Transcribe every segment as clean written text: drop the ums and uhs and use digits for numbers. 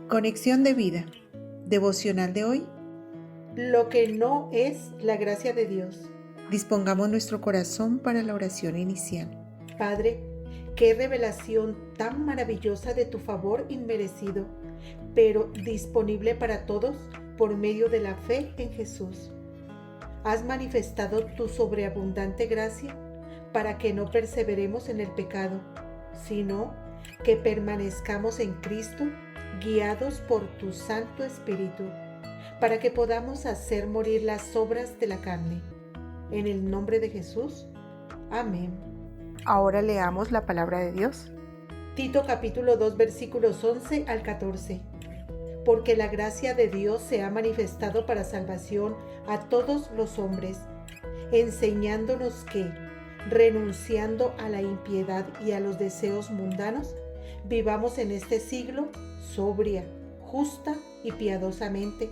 Conexión de vida. Devocional de hoy. Lo que no es la gracia de Dios. Dispongamos nuestro corazón para la oración inicial. Padre, qué revelación tan maravillosa de tu favor inmerecido, pero disponible para todos por medio de la fe en Jesús. Has manifestado tu sobreabundante gracia para que no perseveremos en el pecado, sino que permanezcamos en Cristo, guiados por tu Santo Espíritu, para que podamos hacer morir las obras de la carne. En el nombre de Jesús. Amén. Ahora leamos la palabra de Dios. Tito capítulo 2 versículos 11 al 14. Porque la gracia de Dios se ha manifestado para salvación a todos los hombres, enseñándonos que, renunciando a la impiedad y a los deseos mundanos, vivamos en este siglo sobria, justa y piadosamente,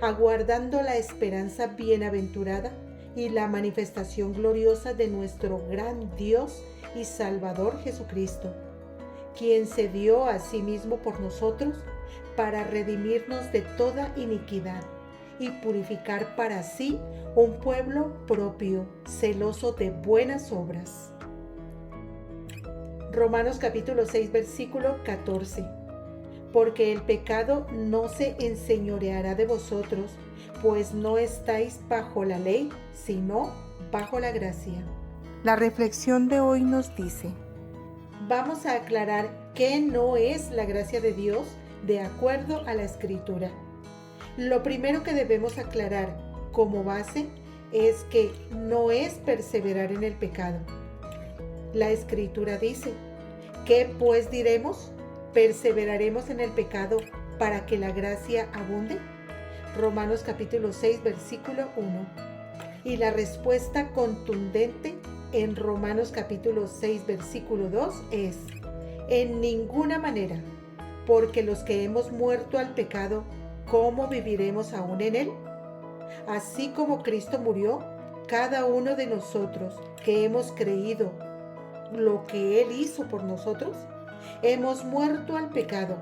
aguardando la esperanza bienaventurada y la manifestación gloriosa de nuestro gran Dios y Salvador Jesucristo, quien se dio a sí mismo por nosotros para redimirnos de toda iniquidad y purificar para sí un pueblo propio, celoso de buenas obras. Romanos capítulo 6 versículo 14. Porque el pecado no se enseñoreará de vosotros, pues no estáis bajo la ley, sino bajo la gracia. La reflexión de hoy nos dice: Vamos a aclarar qué no es la gracia de Dios de acuerdo a la Escritura. Lo primero que debemos aclarar como base es que no es perseverar en el pecado. La Escritura dice: ¿qué pues diremos? ¿Perseveraremos en el pecado para que la gracia abunde? Romanos capítulo 6 versículo 1. Y la respuesta contundente en Romanos capítulo 6 versículo 2 es: en ninguna manera, porque los que hemos muerto al pecado, ¿cómo viviremos aún en él? Así como Cristo murió, cada uno de nosotros que hemos creído lo que Él hizo por nosotros, hemos muerto al pecado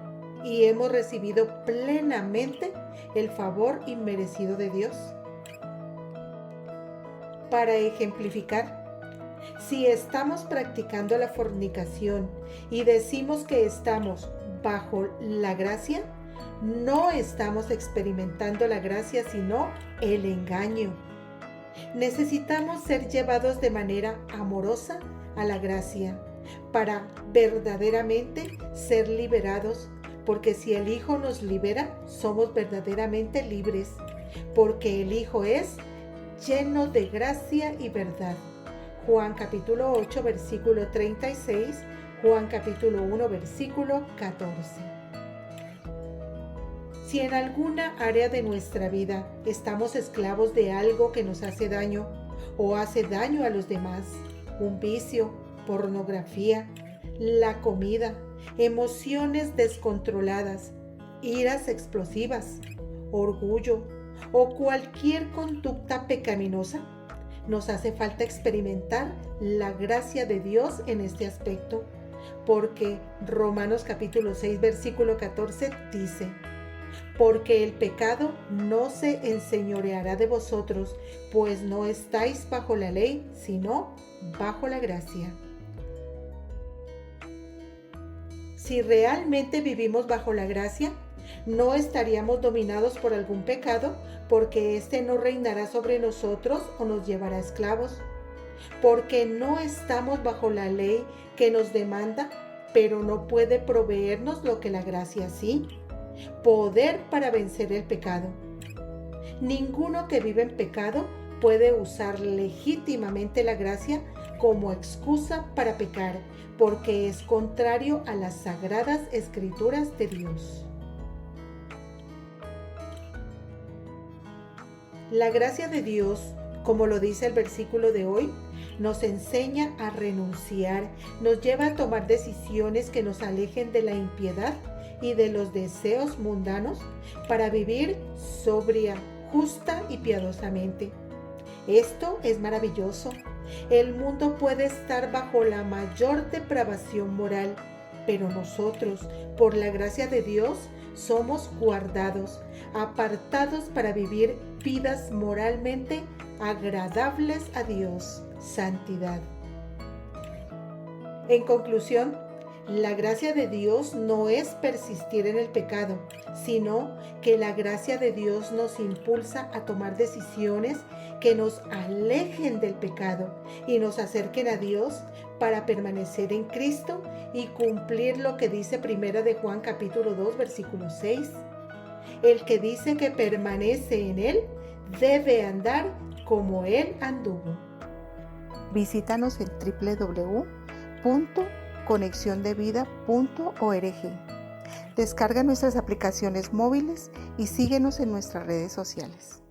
y hemos recibido plenamente el favor inmerecido de Dios. Para ejemplificar, si estamos practicando la fornicación y decimos que estamos bajo la gracia, no estamos experimentando la gracia, sino el engaño. Necesitamos ser llevados de manera amorosa a la gracia para verdaderamente ser liberados, porque si el Hijo nos libera, somos verdaderamente libres, porque el Hijo es lleno de gracia y verdad. Juan capítulo 8 versículo 36, Juan capítulo 1 versículo 14. Si en alguna área de nuestra vida estamos esclavos de algo que nos hace daño o hace daño a los demás, un vicio, pornografía, la comida, emociones descontroladas, iras explosivas, orgullo o cualquier conducta pecaminosa, nos hace falta experimentar la gracia de Dios en este aspecto, porque Romanos capítulo 6 versículo 14 dice: porque el pecado no se enseñoreará de vosotros, pues no estáis bajo la ley, sino bajo la gracia. Si realmente vivimos bajo la gracia, no estaríamos dominados por algún pecado, porque éste no reinará sobre nosotros o nos llevará esclavos. Porque no estamos bajo la ley que nos demanda, pero no puede proveernos lo que la gracia sí: poder para vencer el pecado. Ninguno que vive en pecado puede usar legítimamente la gracia como excusa para pecar, porque es contrario a las sagradas escrituras de Dios. La gracia de Dios, como lo dice el versículo de hoy, nos enseña a renunciar, nos lleva a tomar decisiones que nos alejen de la impiedad y de los deseos mundanos para vivir sobria, justa y piadosamente. Esto es maravilloso. El mundo puede estar bajo la mayor depravación moral, pero nosotros, por la gracia de Dios, somos guardados, apartados para vivir vidas moralmente agradables a Dios. Santidad. En conclusión, la gracia de Dios no es persistir en el pecado, sino que la gracia de Dios nos impulsa a tomar decisiones que nos alejen del pecado y nos acerquen a Dios para permanecer en Cristo y cumplir lo que dice 1 de Juan capítulo 2 versículo 6. El que dice que permanece en Él debe andar como Él anduvo. Visítanos en www.conexiondevida.org. Descarga nuestras aplicaciones móviles y síguenos en nuestras redes sociales.